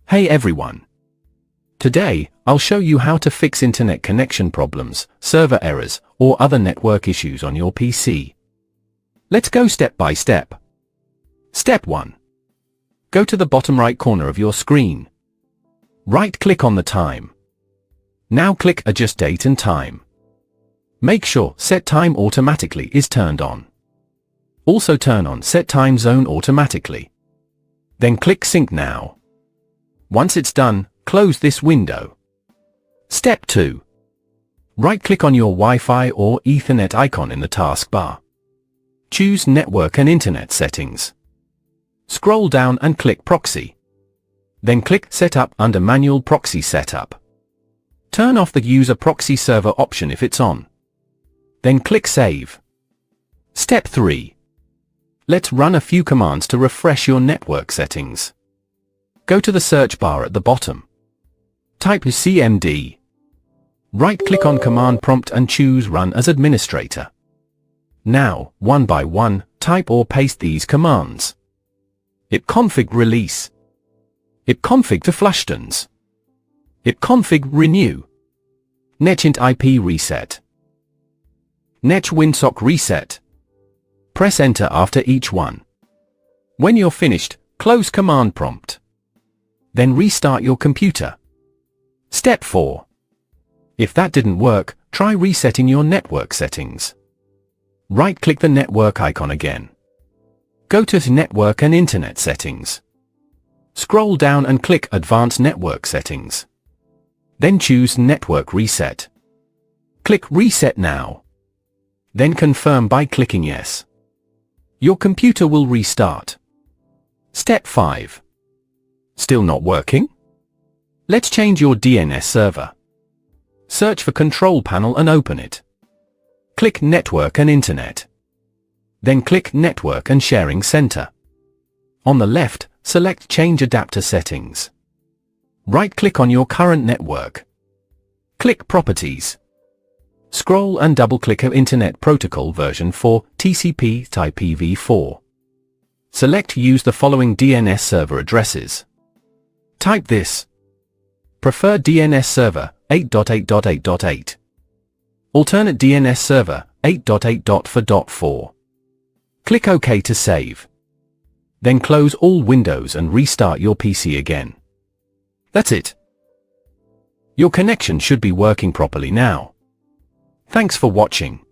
Hey everyone! Today, I'll show you how to fix internet connection problems, server errors, or other network issues on your PC. Let's go step by step. Step 1. Go to the bottom right corner of your screen. Right-click on the time. Now click Adjust Date and Time. Make sure Set Time Automatically is turned on. Also turn on Set Time Zone Automatically. Then click Sync Now. Once it's done, close this window. Step 2. Right-click on your Wi-Fi or Ethernet icon in the taskbar. Choose Network and Internet Settings. Scroll down and click Proxy. Then click Setup under Manual Proxy Setup. Turn off the User Proxy Server option if it's on. Then click Save. Step 3. Let's run a few commands to refresh your network settings. Go to the search bar at the bottom. Type CMD. Right-click on Command Prompt and choose Run as Administrator. Now, one by one, type or paste these commands. ipconfig release. ipconfig to flushdowns. ipconfig renew. netint IP reset. netch winsock reset. Press Enter after each one. When you're finished, close Command Prompt. Then restart your computer. Step 4. If that didn't work, try resetting your network settings. Right-click the network icon again. Go to Network and Internet Settings. Scroll down and click Advanced Network Settings. Then choose Network Reset. Click Reset Now. Then confirm by clicking Yes. Your computer will restart. Step 5. Still not working? Let's change your DNS server. Search for Control Panel and open it. Click Network and Internet. Then click Network and Sharing Center. On the left, select Change Adapter Settings. Right-click on your current network. Click Properties. Scroll and double-click Internet Protocol version 4, TCP type IPv4. Select Use the following DNS server addresses. Type this. Preferred DNS server, 8.8.8.8. Alternate DNS server, 8.8.4.4. Click OK to save. Then close all windows and restart your PC again. That's it. Your connection should be working properly now. Thanks for watching.